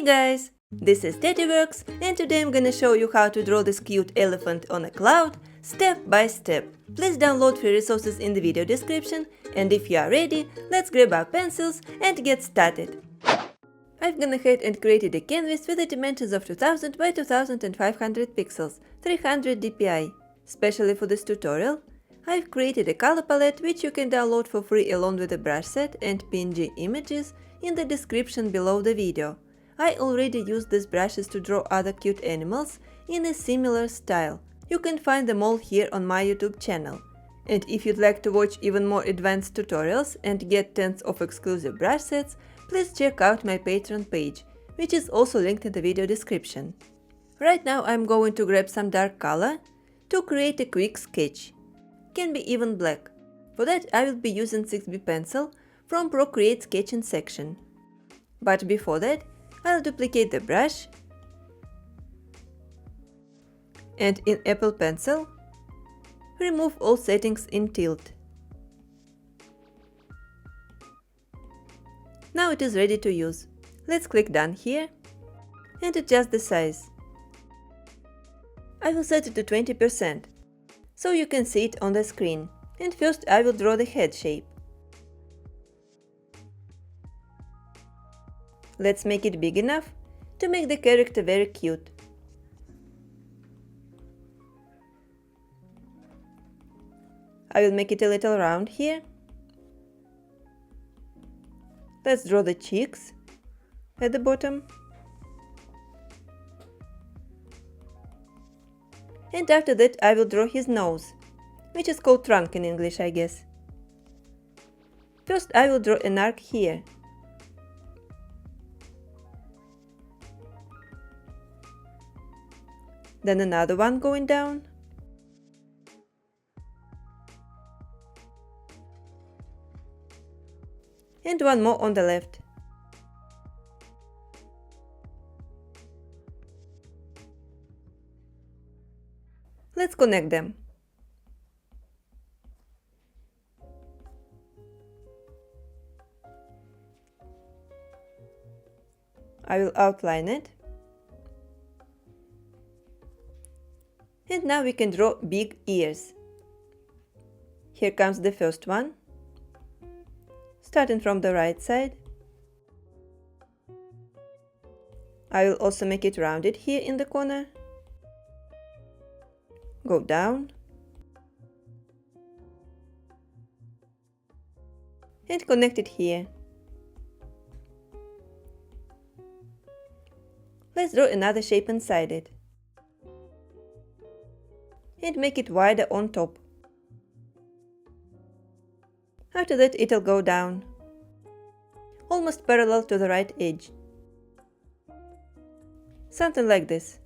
Hey guys! This is TatyWorks and today I'm gonna show you how to draw this cute elephant on a cloud step by step. Please download free resources in the video description, and if you are ready, let's grab our pencils and get started. I've gone ahead and created a canvas with the dimensions of 2000 by 2500 pixels, 300 dpi. Specially for this tutorial, I've created a color palette which you can download for free along with a brush set and PNG images in the description below the video. I already used these brushes to draw other cute animals in a similar style. You can find them all here on my YouTube channel. And if you'd like to watch even more advanced tutorials and get tons of exclusive brush sets, please check out my Patreon page, which is also linked in the video description. Right now I'm going to grab some dark color to create a quick sketch. Can be even black. For that I will be using 6B pencil from Procreate sketching section. But before that, I'll duplicate the brush and in Apple Pencil, remove all settings in tilt. Now it is ready to use. Let's click Done here and adjust the size. I will set it to 20% so you can see it on the screen. And first I will draw the head shape. Let's make it big enough to make the character very cute. I will make it a little round here. Let's draw the cheeks at the bottom. And after that I will draw his nose, which is called trunk in English, I guess. First I will draw an arc here. Then another one going down. And one more on the left. Let's connect them. I will outline it. And now we can draw big ears. Here comes the first one, starting from the right side. I will also make it rounded here in the corner. Go down. And connect it here. Let's draw another shape inside it. And make it wider on top. After that it'll go down, almost parallel to the right edge. Something like this.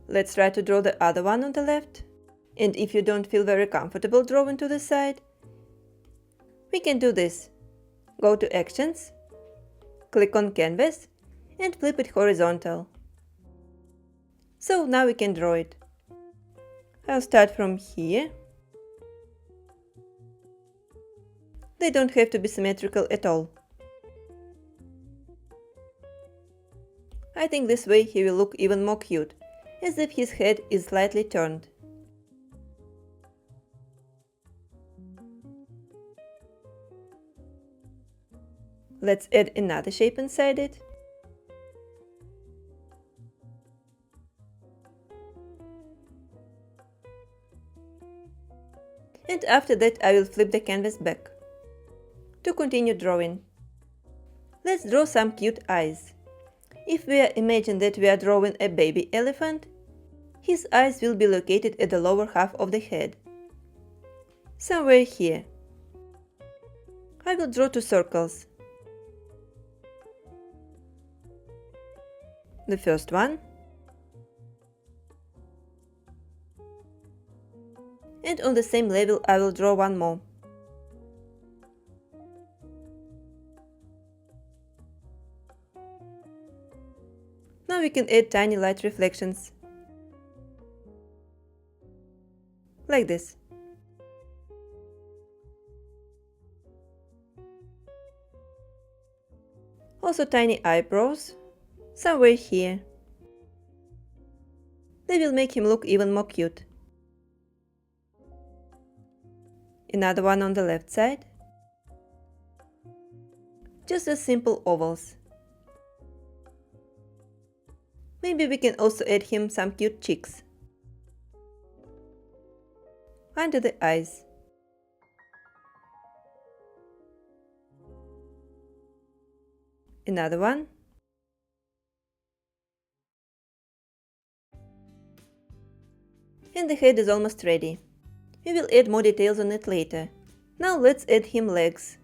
Let's try to draw the other one on the left. And if you don't feel very comfortable drawing to the side, we can do this. Go to Actions, click on Canvas and flip it horizontal. So now we can draw it. I'll start from here. They don't have to be symmetrical at all. I think this way he will look even more cute, as if his head is slightly turned. Let's add another shape inside it. And after that I will flip the canvas back to continue drawing. Let's draw some cute eyes. If we imagine that we are drawing a baby elephant, his eyes will be located at the lower half of the head. Somewhere here. I will draw two circles. The first one. And on the same level I will draw one more. Now we can add tiny light reflections. Like this. Also tiny eyebrows, somewhere here. They will make him look even more cute. Another one on the left side. Just as simple ovals. Maybe we can also add him some cute cheeks. Under the eyes. Another one. And the head is almost ready. We will add more details on it later. Now let's add him legs.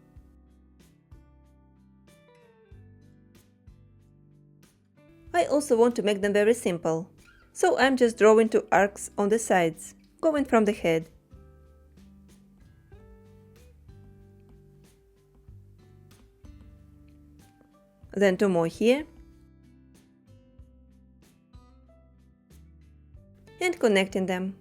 I also want to make them very simple, so I'm just drawing 2 arcs on the sides, going from the head. Then 2 more here. And connecting them.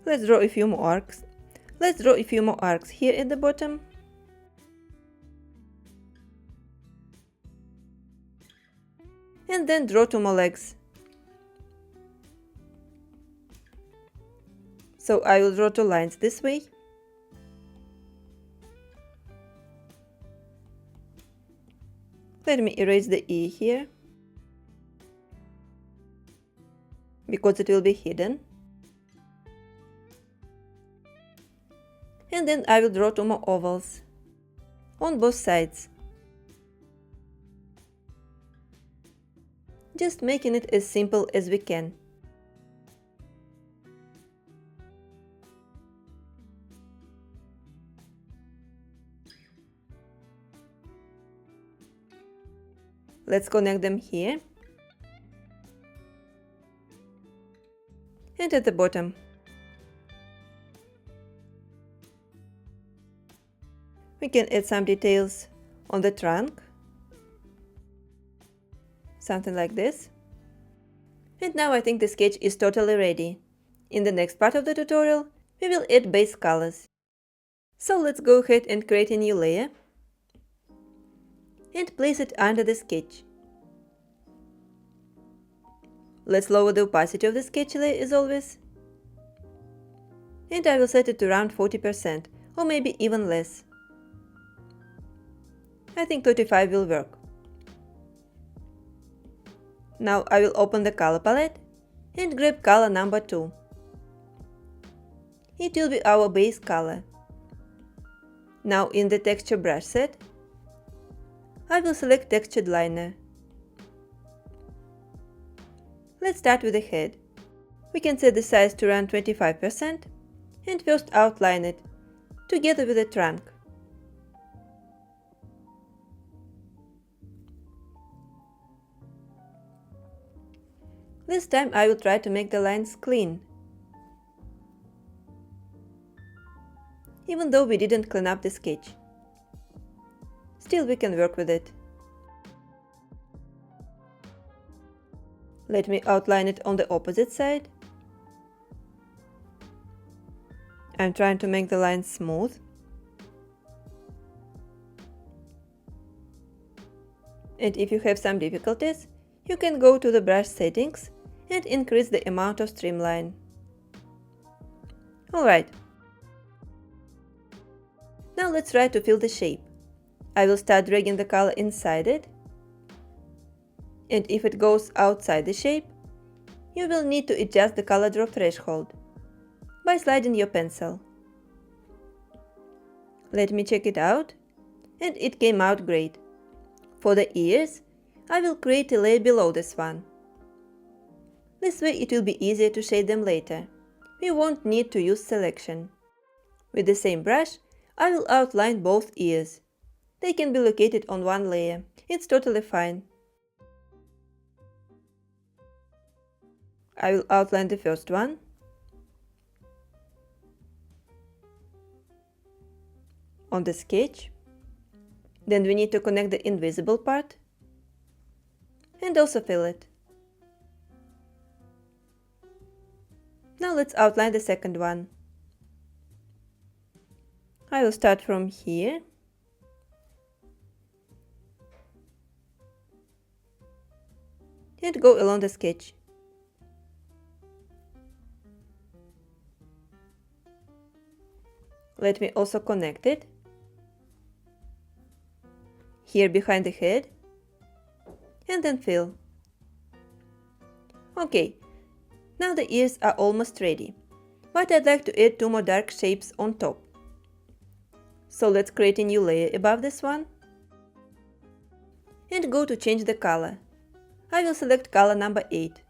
Let's draw a few more arcs. Let's draw a few more arcs here at the bottom. And then draw 2 more legs. So I will draw 2 lines this way. Let me erase the E here, because it will be hidden. And then I will draw 2 more ovals on both sides. Just making it as simple as we can. Let's connect them here and at the bottom. We can add some details on the trunk, something like this. And now I think the sketch is totally ready. In the next part of the tutorial, we will add base colors. So let's go ahead and create a new layer and place it under the sketch. Let's lower the opacity of the sketch layer as always. And I will set it to around 40% or maybe even less. I think 35 will work. Now I will open the color palette and grab color number 2. It will be our base color. Now in the texture brush set, I will select textured liner. Let's start with the head. We can set the size to around 25% and first outline it together with the trunk. This time I will try to make the lines clean, even though we didn't clean up the sketch. Still we can work with it. Let me outline it on the opposite side. I'm trying to make the lines smooth. And if you have some difficulties, you can go to the brush settings and increase the amount of streamline. Alright. Now let's try to fill the shape. I will start dragging the color inside it. And if it goes outside the shape, you will need to adjust the color drop threshold by sliding your pencil. Let me check it out, and it came out great. For the ears, I will create a layer below this one. This way it will be easier to shade them later. We won't need to use selection. With the same brush, I will outline both ears. They can be located on one layer. It's totally fine. I will outline the first one. On the sketch. Then we need to connect the invisible part. And also fill it. Now let's outline the second one. I will start from here and go along the sketch. Let me also connect it here behind the head and then fill. Okay, now the ears are almost ready, but I'd like to add two more dark shapes on top. So let's create a new layer above this one and go to change the color. I will select color number 8.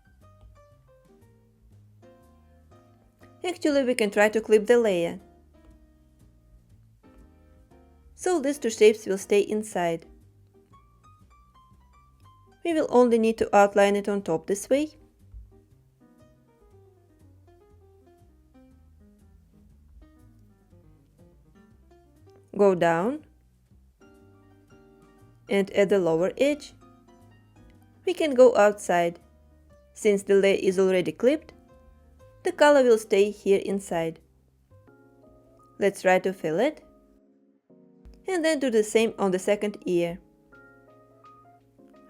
Actually, we can try to clip the layer. So these two shapes will stay inside. We will only need to outline it on top this way. Go down and at the lower edge, we can go outside. Since the layer is already clipped, the color will stay here inside. Let's try to fill it. And then do the same on the second ear.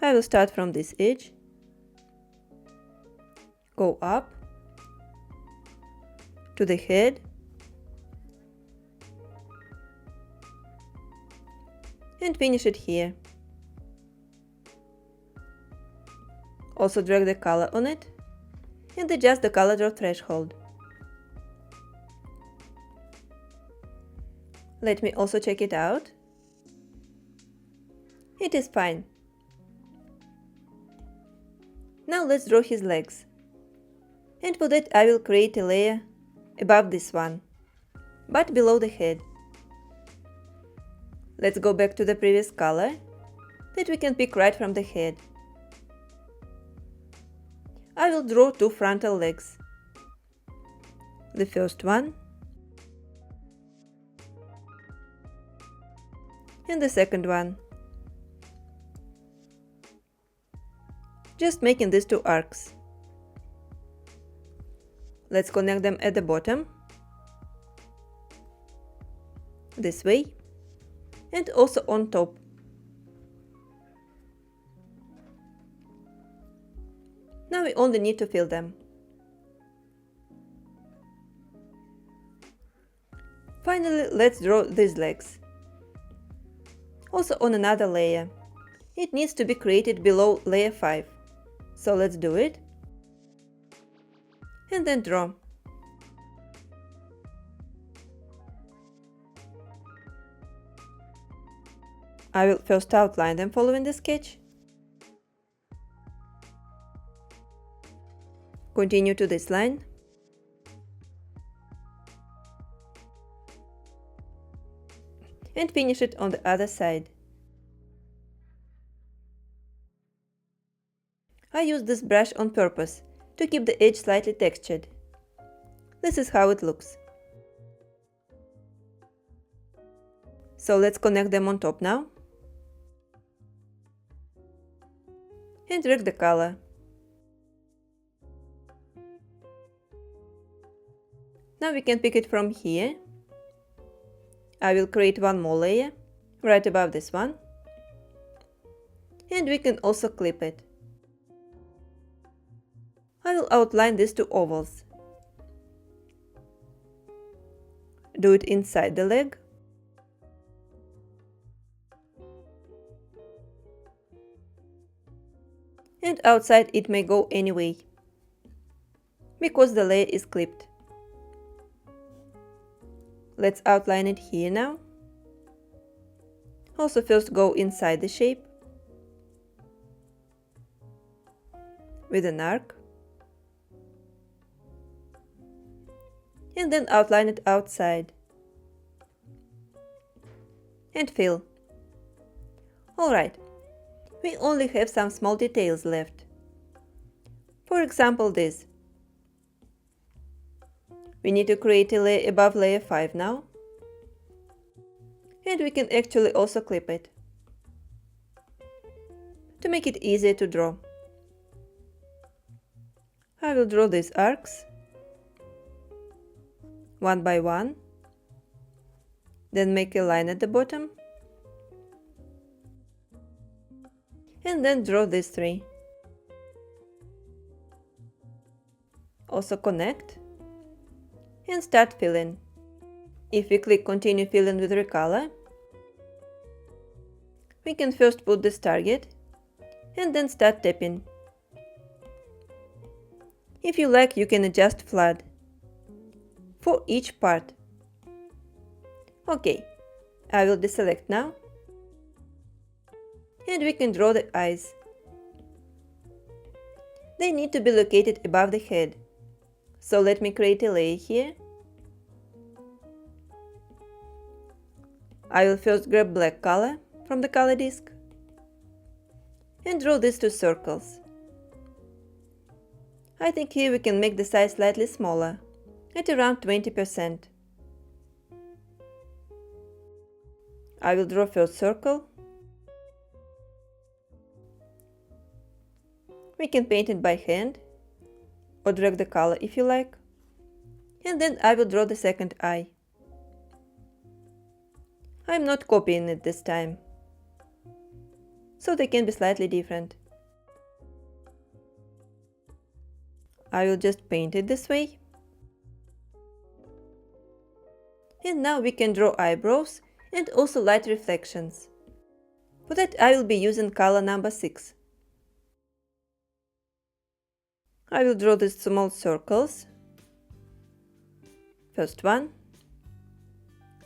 I will start from this edge, go up to the head, and finish it here. Also drag the color on it and adjust the color draw threshold. Let me also check it out. It is fine. Now let's draw his legs. And for that I will create a layer above this one, but below the head. Let's go back to the previous color that we can pick right from the head. I will draw two frontal legs. The first one and the second one. Just making these two arcs. Let's connect them at the bottom, this way, and also on top. Now we only need to fill them. Finally, let's draw these legs. Also on another layer. It needs to be created below layer 5. So let's do it. And then draw. I will first outline them following the sketch. Continue to this line. And finish it on the other side. I use this brush on purpose to keep the edge slightly textured. This is how it looks. So let's connect them on top now. And drag the color. Now we can pick it from here. I will create one more layer right above this one. And we can also clip it. I will outline these two ovals. Do it inside the leg. And outside it may go anyway, because the layer is clipped. Let's outline it here now. Also first go inside the shape with an arc. And then outline it outside. And fill. Alright, we only have some small details left. For example, this. We need to create a layer above layer 5 now. And we can actually also clip it, to make it easier to draw. I will draw these arcs one by one. Then make a line at the bottom. And then draw these three. Also connect. And start filling. If we click continue filling with recolor, we can first put this target and then start tapping. If you like, you can adjust flood for each part. Okay, I will deselect now. And we can draw the eyes. They need to be located above the head. So let me create a layer here. I will first grab black color from the color disk and draw these two circles. I think here we can make the size slightly smaller, at around 20%. I will draw first circle. We can paint it by hand or drag the color if you like. And then I will draw the second eye. I'm not copying it this time, so they can be slightly different. I will just paint it this way. And now we can draw eyebrows and also light reflections. For that I will be using color number 6. I will draw these small circles. First one,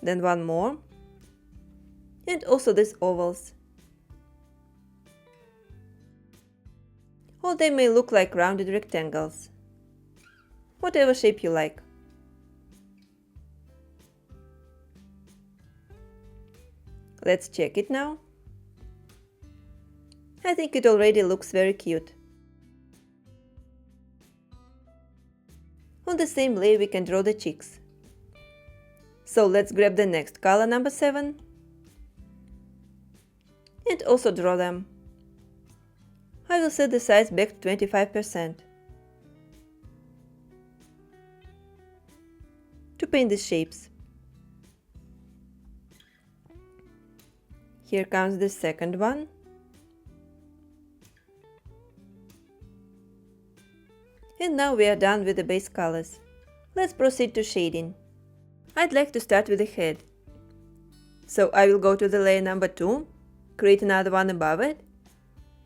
then one more, and also these ovals. Or they may look like rounded rectangles. Whatever shape you like. Let's check it now. I think it already looks very cute. On the same layer we can draw the cheeks. So let's grab the next color number 7 and also draw them. I will set the size back to 25% to paint the shapes. Here comes the second one. And now we are done with the base colors. Let's proceed to shading. I'd like to start with the head. So I will go to the layer number 2, create another one above it,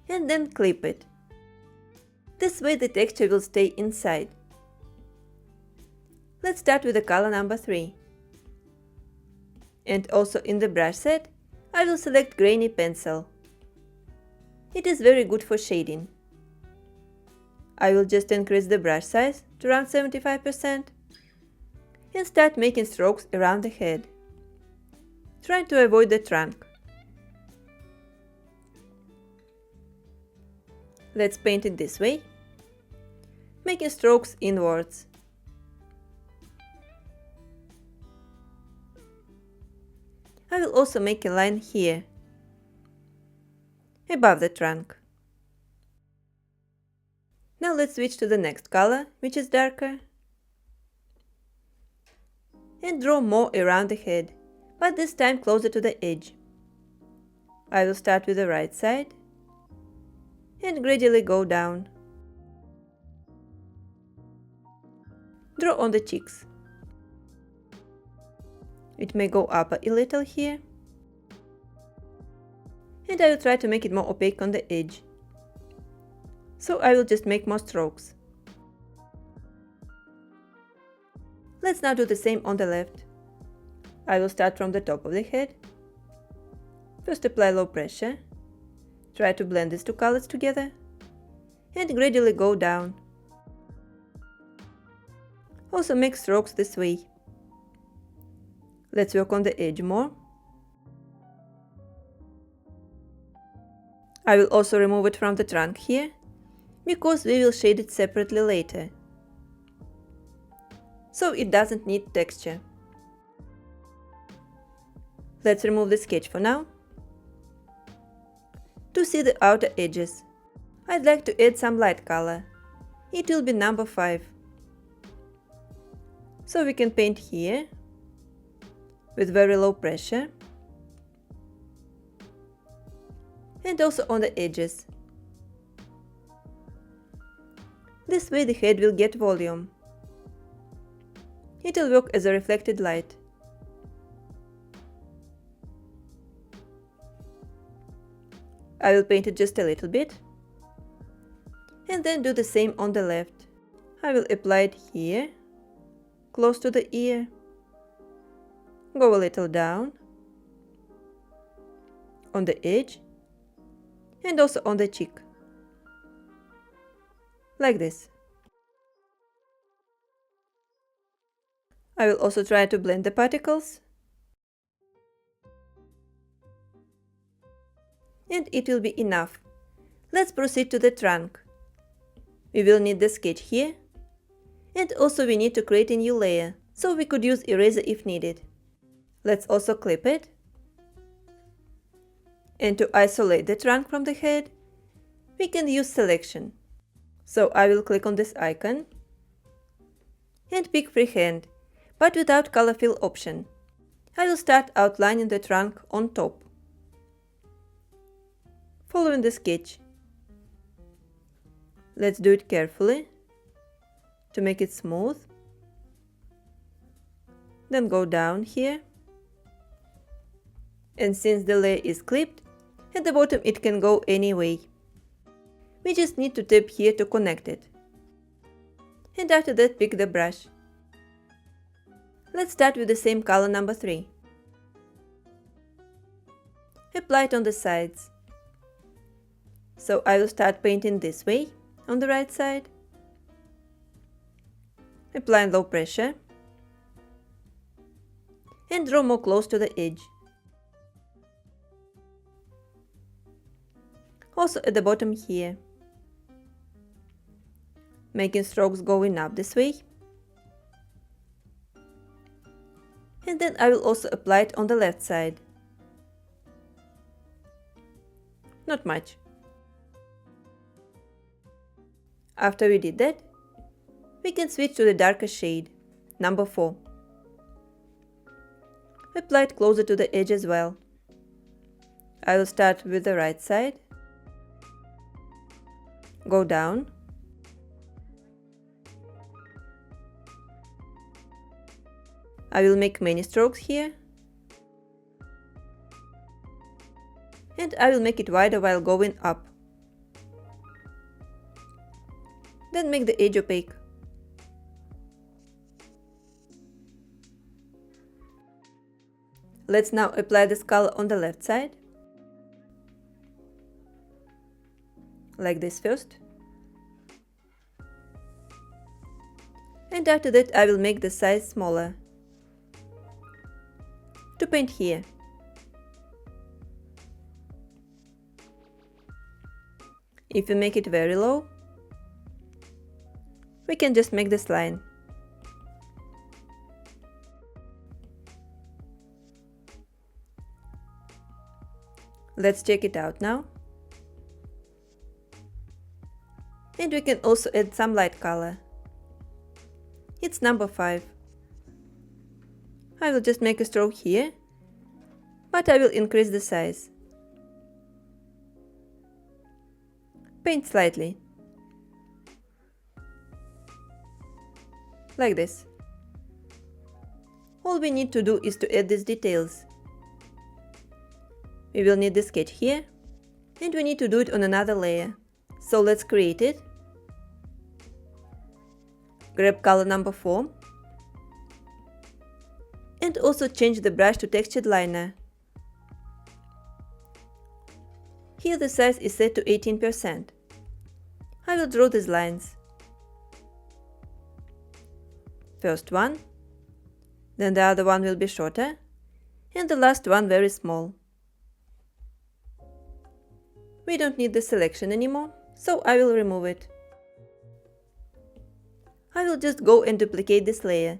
and then clip it. This way the texture will stay inside. Let's start with the color number 3. And also in the brush set, I will select grainy pencil. It is very good for shading. I will just increase the brush size to around 75% and start making strokes around the head, trying to avoid the trunk. Let's paint it this way, making strokes inwards. I will also make a line here, above the trunk. Now let's switch to the next color, which is darker, and draw more around the head, but this time closer to the edge. I will start with the right side and gradually go down. Draw on the cheeks. It may go up a little here, and I will try to make it more opaque on the edge. So I will just make more strokes. Let's now do the same on the left. I will start from the top of the head. First apply low pressure. Try to blend these two colors together and gradually go down. Also make strokes this way. Let's work on the edge more. I will also remove it from the trunk here, because we will shade it separately later, so it doesn't need texture. Let's remove the sketch for now. To see the outer edges, I'd like to add some light color. It will be number 5. So we can paint here with very low pressure and also on the edges. This way the head will get volume. It will work as a reflected light. I will paint it just a little bit and then do the same on the left. I will apply it here, close to the ear, go a little down, on the edge, and also on the cheek, like this. I will also try to blend the particles, and it will be enough. Let's proceed to the trunk. We will need the sketch here, and also we need to create a new layer, so we could use eraser if needed. Let's also clip it. And to isolate the trunk from the head, we can use selection. So I will click on this icon and pick freehand, but without color fill option. I will start outlining the trunk on top, following the sketch. Let's do it carefully to make it smooth. Then go down here. And since the layer is clipped, at the bottom it can go any way. We just need to tap here to connect it. And after that, pick the brush. Let's start with the same color number 3. Apply it on the sides. So I will start painting this way on the right side. Apply low pressure. And draw more close to the edge. Also at the bottom here. Making strokes going up this way. And then I will also apply it on the left side. Not much. After we did that, we can switch to the darker shade, number 4. Apply it closer to the edge as well. I will start with the right side. Go down. I will make many strokes here. And I will make it wider while going up. Then make the edge opaque. Let's now apply this color on the left side. Like this first. And after that I will make the size smaller. To paint here. If we make it very low, we can just make this line. Let's check it out now. And we can also add some light color. It's number 5. I will just make a stroke here, but I will increase the size. Paint slightly. Like this. All we need to do is to add these details. We will need the sketch here, and we need to do it on another layer. So let's create it. Grab color number 4. And also change the brush to textured liner. Here the size is set to 18%. I will draw these lines. First one, then the other one will be shorter, and the last one very small. We don't need the selection anymore, so I will remove it. I will just go and duplicate this layer.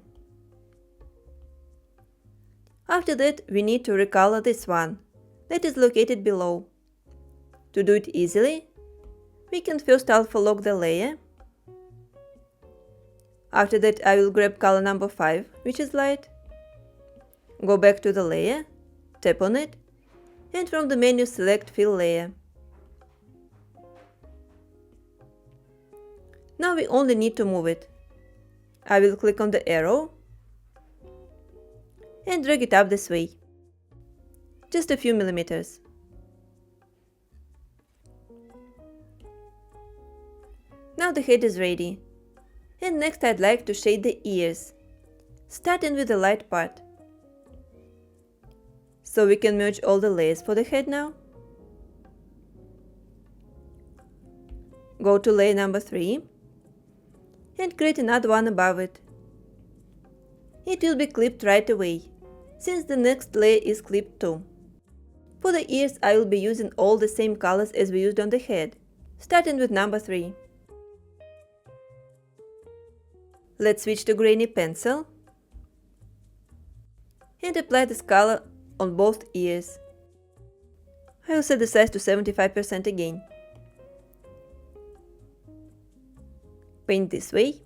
After that, we need to recolor this one, that is located below. To do it easily, we can first alpha lock the layer. After that, I will grab color number 5, which is light. Go back to the layer, tap on it, and from the menu select Fill Layer. Now we only need to move it. I will click on the arrow and drag it up this way, just a few millimeters. Now the head is ready. And next I'd like to shade the ears, starting with the light part. So we can merge all the layers for the head now. Go to layer number 3 and create another one above it. It will be clipped right away, since the next layer is clipped too. For the ears I will be using all the same colors as we used on the head, starting with number 3. Let's switch to grainy pencil and apply this color on both ears. I will set the size to 75% again. Paint this way.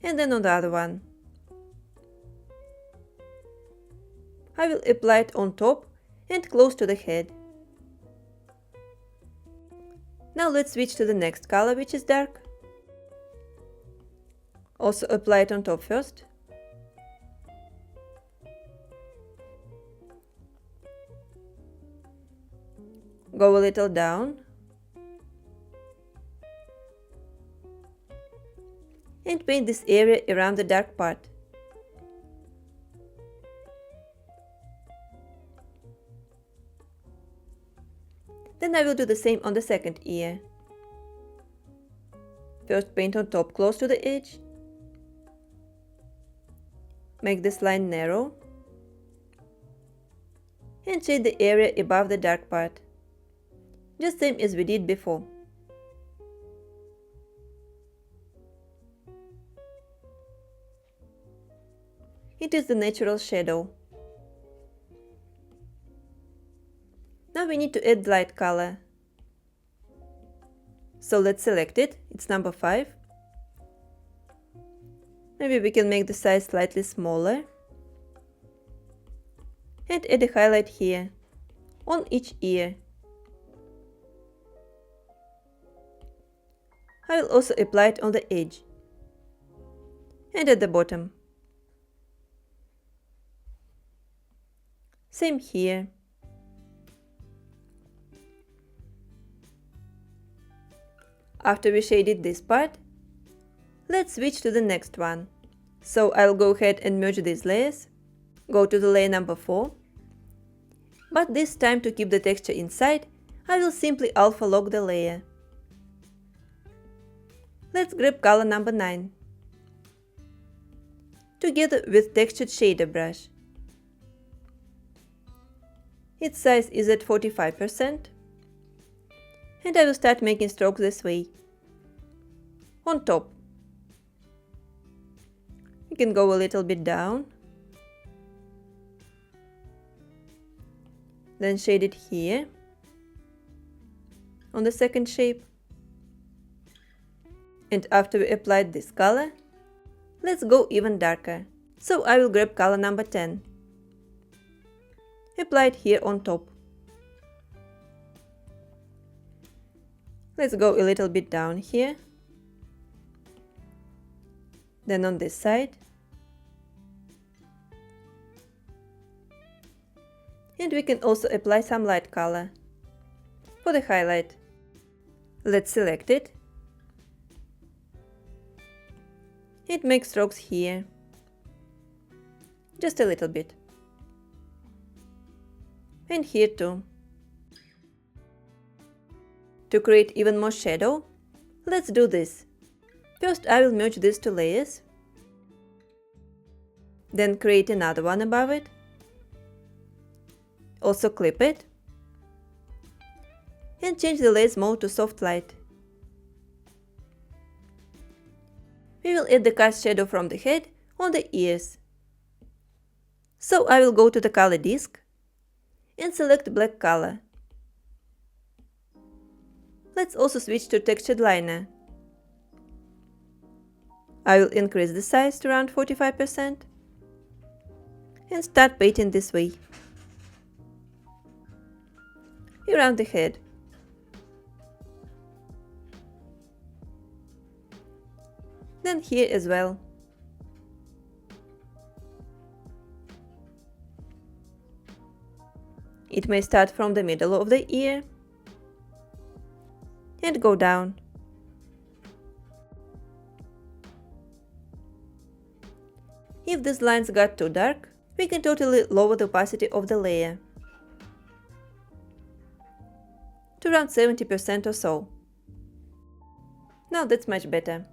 And then on the other one. I will apply it on top and close to the head. Now let's switch to the next color, which is dark. Also apply it on top first. Go a little down. And paint this area around the dark part. Then I will do the same on the second ear. First paint on top close to the edge. Make this line narrow. And shade the area above the dark part, just same as we did before. It is the natural shadow. Now we need to add light color. So let's select it, it's number 5. Maybe we can make the size slightly smaller. And add a highlight here, on each ear. I will also apply it on the edge. And at the bottom. Same here. After we shaded this part, let's switch to the next one. So I'll go ahead and merge these layers. Go to the layer number 4. But this time, to keep the texture inside, I will simply alpha lock the layer. Let's grab color number 9. Together with textured shader brush. Its size is at 45%. And I will start making strokes this way. On top. You can go a little bit down. Then shade it here. On the second shape. And after we applied this color, let's go even darker. So I will grab color number 10. Apply it here on top. Let's go a little bit down here. Then on this side. And we can also apply some light color for the highlight. Let's select it. And make strokes here. Just a little bit. And here too. To create even more shadow, let's do this. First I will merge these two layers. Then create another one above it. Also clip it. And change the layers mode to soft light. We will add the cast shadow from the head on the ears. So I will go to the color disc and select black color. Let's also switch to textured liner. I will increase the size to around 45% and start painting this way. Around the head. Then here as well. It may start from the middle of the ear and go down. If these lines got too dark, we can totally lower the opacity of the layer to around 70% or so. Now that's much better.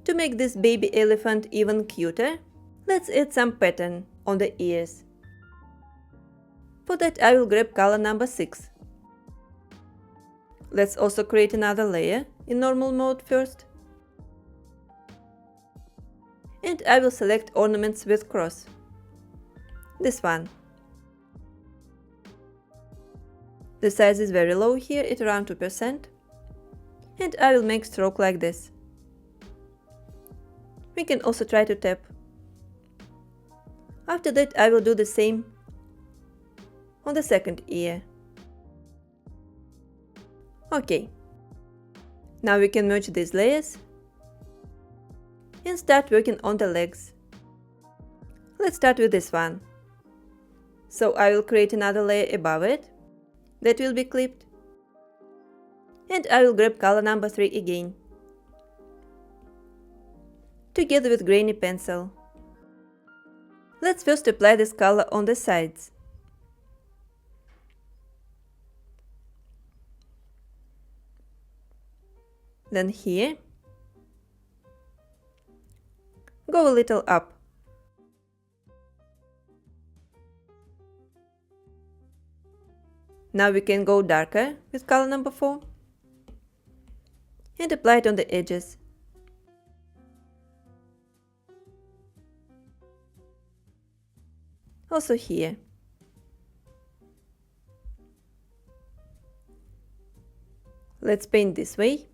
To make this baby elephant even cuter, let's add some pattern on the ears. For that I will grab color number 6. Let's also create another layer in normal mode first. And I will select ornaments with cross. This one. The size is very low here at around 2%. And I will make stroke like this. We can also try to tap. After that I will do the same on the second ear. Okay. Now we can merge these layers and start working on the legs. Let's start with this one. So I will create another layer above it that will be clipped. And I will grab color number 3 again, together with grainy pencil. Let's first apply this color on the sides. Then here, go a little up. Now we can go darker with color number 4 and apply it on the edges. Also here. Let's paint this way.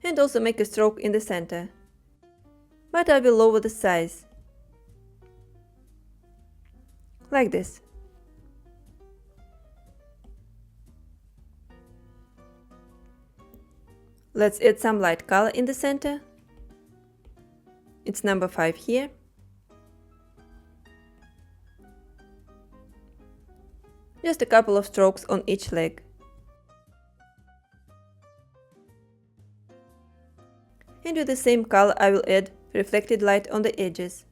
And also make a stroke in the center. But I will lower the size. Like this. Let's add some light color in the center. It's number 5 here. Just a couple of strokes on each leg. And with the same color I will add reflected light on the edges.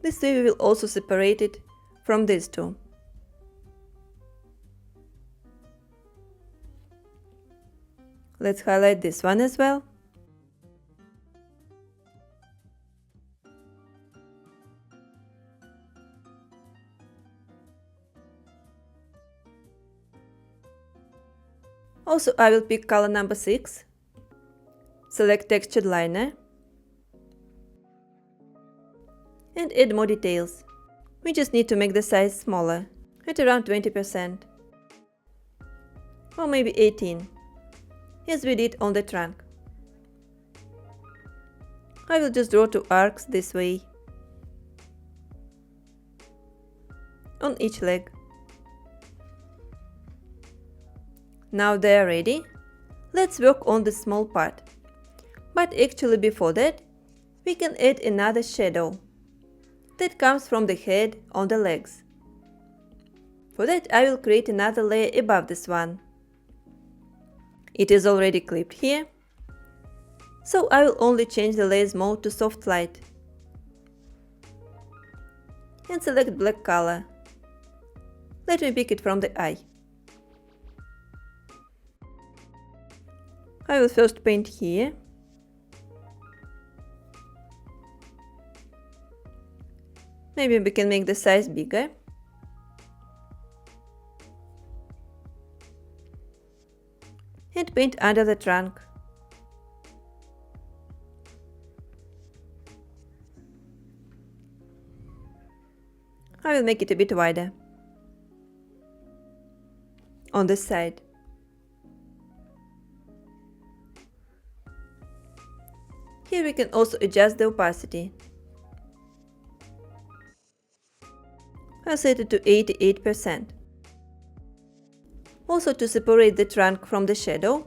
This way we will also separate it from these two. Let's highlight this one as well. Also I will pick color number 6, select textured liner and add more details. We just need to make the size smaller, at around 20% or maybe 18, as we did on the trunk. I will just draw 2 arcs this way on each leg. Now they are ready. Let's work on the small part. But actually before that, we can add another shadow that comes from the head on the legs. For that I will create another layer above this one. It is already clipped here, so I will only change the layers mode to soft light and select black color. Let me pick it from the eye. I will first paint here. Maybe we can make the size bigger. And paint under the trunk. I will make it a bit wider on this side. Here we can also adjust the opacity. I'll set it to 88%. Also, to separate the trunk from the shadow,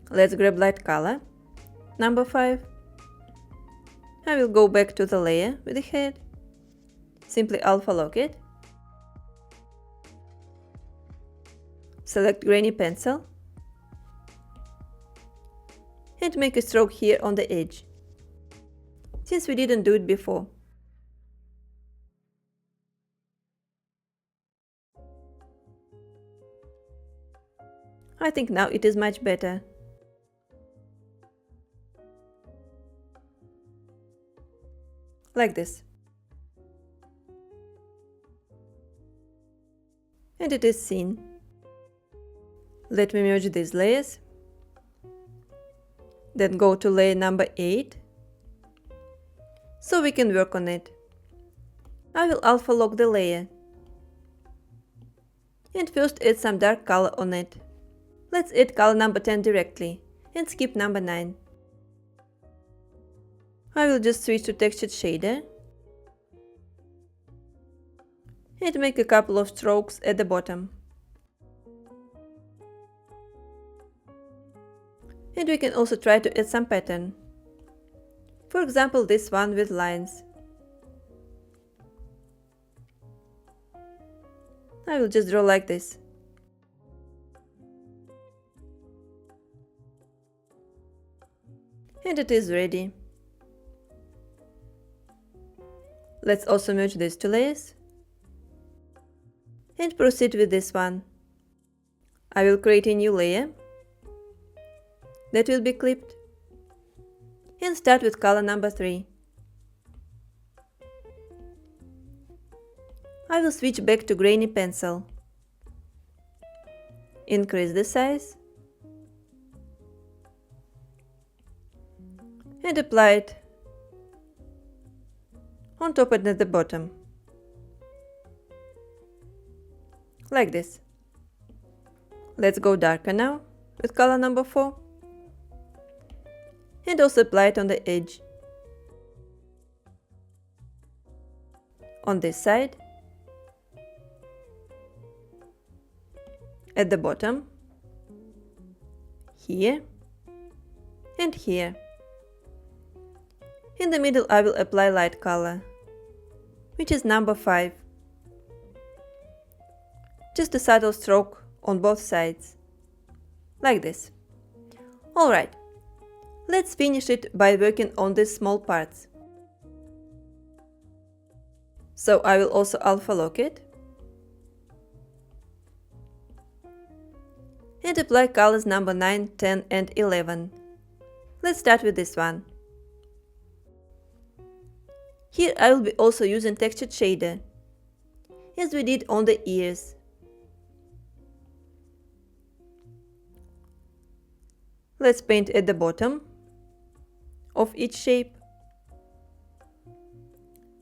let's grab light color, number 5. I will go back to the layer with the head, simply alpha lock it, select grainy pencil, and make a stroke here on the edge, since we didn't do it before. I think now it is much better. Like this. And it is seen. Let me merge these layers. Then go to layer number 8. So we can work on it. I will alpha lock the layer. And first add some dark color on it. Let's add color number 10 directly and skip number 9. I will just switch to textured shader and make a couple of strokes at the bottom. And we can also try to add some pattern. For example, this one with lines. I will just draw like this. And it is ready. Let's also merge these two layers and proceed with this one. I will create a new layer that will be clipped and start with color number 3. I will switch back to grainy pencil, increase the size and apply it on top and at the bottom, like this. Let's go darker now with color number 4 and also apply it on the edge, on this side, at the bottom, here and here. In the middle I will apply light color, which is number 5. Just a subtle stroke on both sides, like this. Alright, let's finish it by working on these small parts. So I will also alpha lock it and apply colors number 9, 10 and 11. Let's start with this one. Here I will be also using textured shader, as we did on the ears. Let's paint at the bottom of each shape,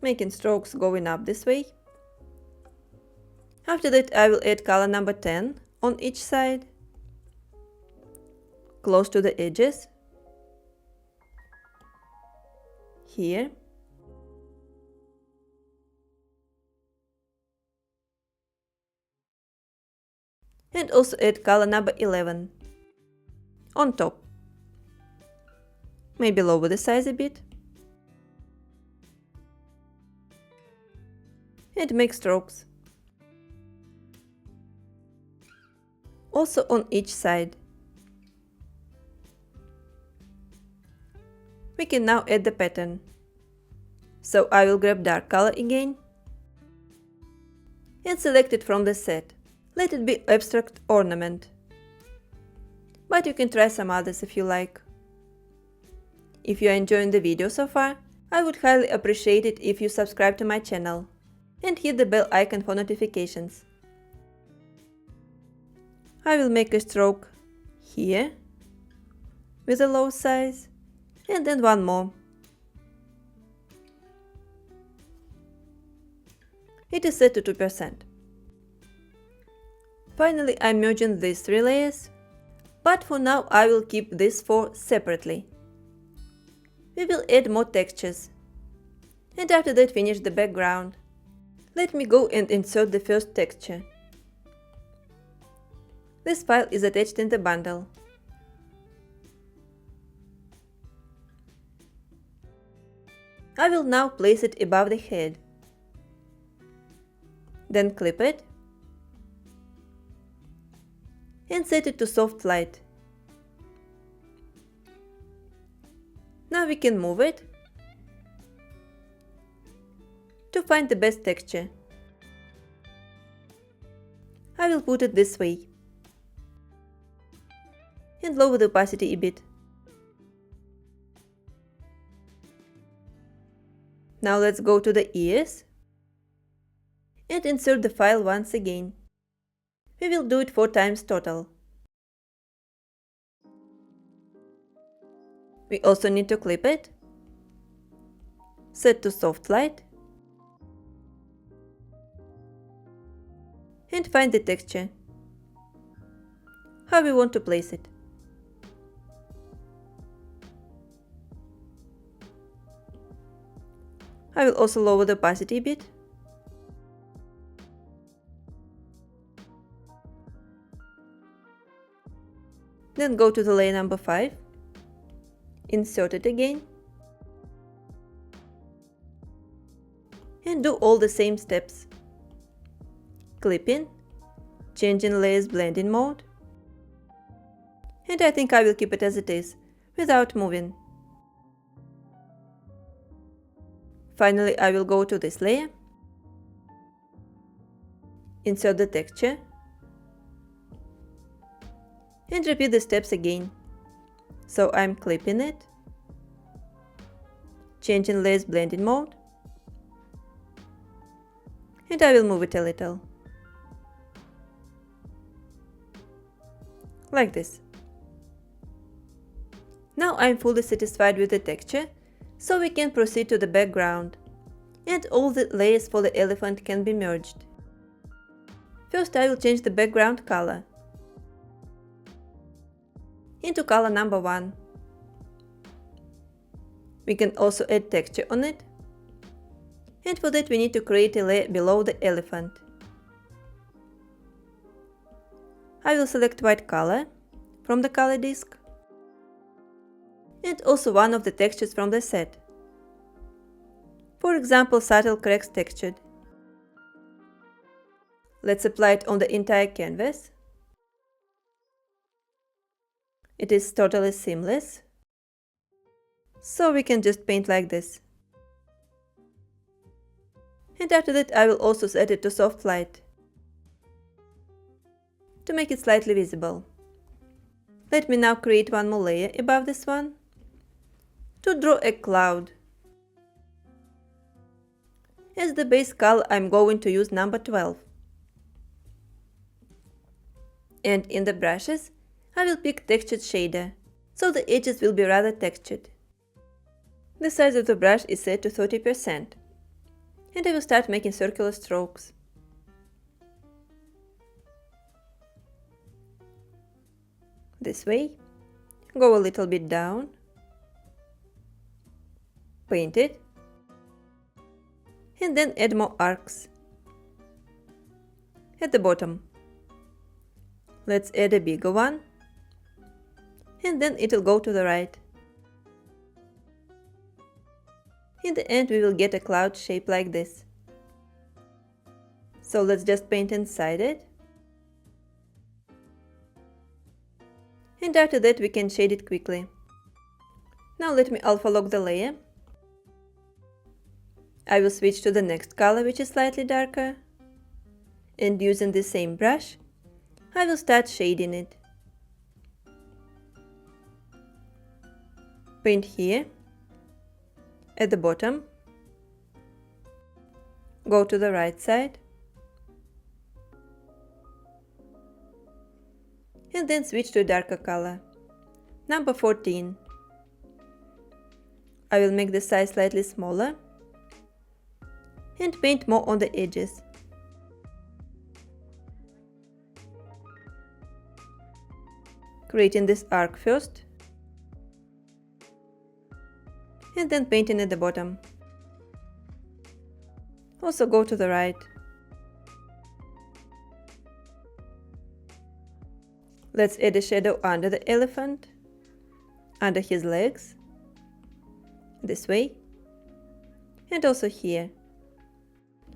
making strokes going up this way. After that I will add color number 10 on each side, close to the edges, here. And also add color number 11 on top. Maybe lower the size a bit. And make strokes. Also on each side. We can now add the pattern. So I will grab dark color again and select it from the set. Let it be abstract ornament. But you can try some others if you like. If you are enjoying the video so far, I would highly appreciate it if you subscribe to my channel and hit the bell icon for notifications. I will make a stroke here with a low size and then one more. It is set to 2%. Finally, I'm merging these three layers, but for now I will keep these four separately. We will add more textures, and after that finish the background. Let me go and insert the first texture. This file is attached in the bundle. I will now place it above the head. Then clip it and set it to soft light. Now we can move it to find the best texture. I will put it this way and lower the opacity a bit. Now let's go to the ears and insert the file once again. We will do it 4 times total. We also need to clip it, set to soft light, and find the texture, how we want to place it. I will also lower the opacity a bit. Then go to the layer number 5, insert it again, and do all the same steps. Clipping, changing layers blending mode, and I think I will keep it as it is, without moving. Finally, I will go to this layer, insert the texture, and repeat the steps again. So I'm clipping it, changing layers blending mode, and I will move it a little. Like this. Now I'm fully satisfied with the texture, so we can proceed to the background, and all the layers for the elephant can be merged. First I will change the background color into color number 1. We can also add texture on it, and for that we need to create a layer below the elephant. I will select white color from the color disk, and also one of the textures from the set. For example, subtle cracks textured. Let's apply it on the entire canvas. It is totally seamless, so we can just paint like this. And after that I will also set it to soft light to make it slightly visible. Let me now create one more layer above this one to draw a cloud. As the base color I'm going to use number 12. And in the brushes I will pick textured shader, so the edges will be rather textured. The size of the brush is set to 30%, and I will start making circular strokes. This way, go a little bit down, paint it, and then add more arcs. At the bottom, let's add a bigger one, and then it will go to the right. In the end we will get a cloud shape like this. So let's just paint inside it. And after that we can shade it quickly. Now let me alpha lock the layer. I will switch to the next color, which is slightly darker, and using the same brush I will start shading it. Paint here, at the bottom, go to the right side, and then switch to a darker color, number 14. I will make the size slightly smaller, and paint more on the edges. Creating this arc first, and then painting at the bottom. Also go to the right. Let's add a shadow under the elephant, under his legs, this way, and also here.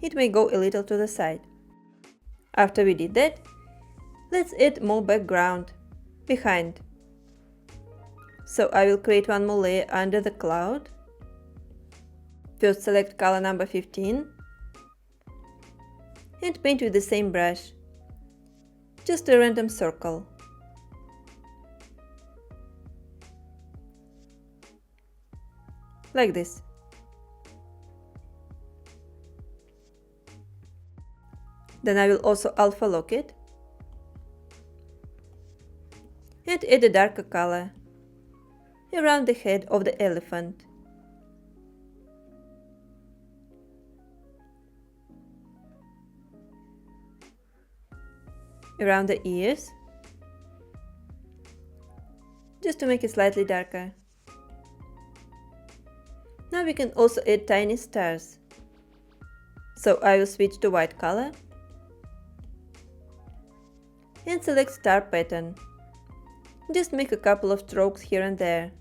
It may go a little to the side. After we did that, let's add more background behind. So I will create one more layer under the cloud. First select color number 15 and paint with the same brush, just a random circle. Like this. Then I will also alpha lock it and add a darker color around the head of the elephant. Around the ears, just to make it slightly darker. Now we can also add tiny stars. So I will switch to white color and select star pattern. Just make a couple of strokes here and there.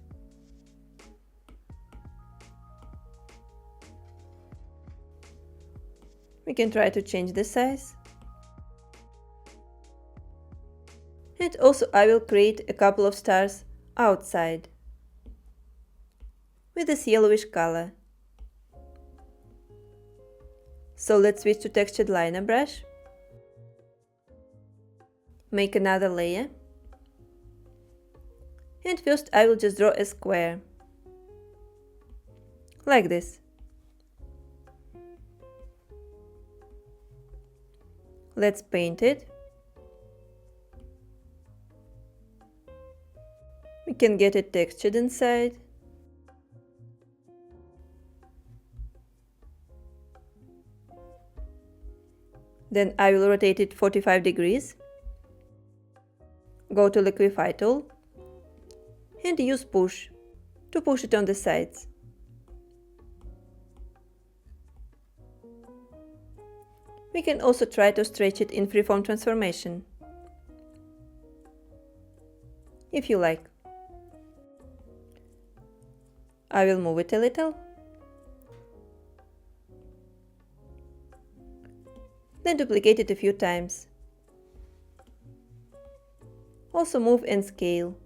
We can try to change the size. And also I will create a couple of stars outside with this yellowish color. So let's switch to textured liner brush. Make another layer. And first I will just draw a square. Like this. Let's paint it. We can get it textured inside. Then I will rotate it 45 degrees. Go to Liquify tool and use push to push it on the sides. We can also try to stretch it in freeform transformation, if you like. I will move it a little. Then duplicate it a few times. Also move and scale.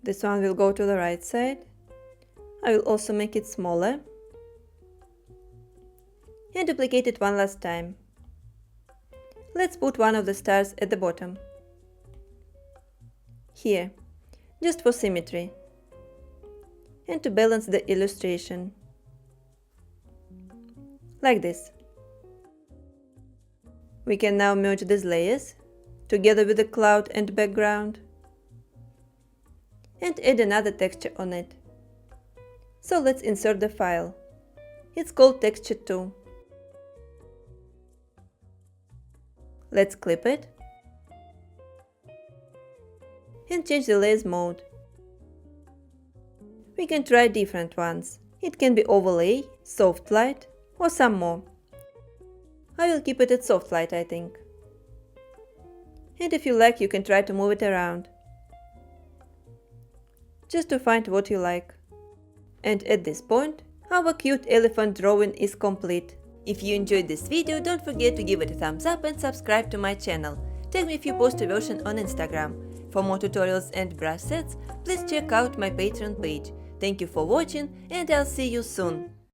This one will go to the right side. I will also make it smaller. And duplicate it one last time. Let's put one of the stars at the bottom. Here, just for symmetry. And to balance the illustration. Like this. We can now merge these layers together with the cloud and background and add another texture on it. So let's insert the file. It's called Texture 2. Let's clip it and change the layers mode. We can try different ones. It can be overlay, soft light, or some more. I will keep it at soft light, I think. And if you like, you can try to move it around, just to find what you like. And at this point, our cute elephant drawing is complete. If you enjoyed this video, don't forget to give it a thumbs up and subscribe to my channel. Tag me if you post a version on Instagram. For more tutorials and brush sets, please check out my Patreon page. Thank you for watching, and I'll see you soon.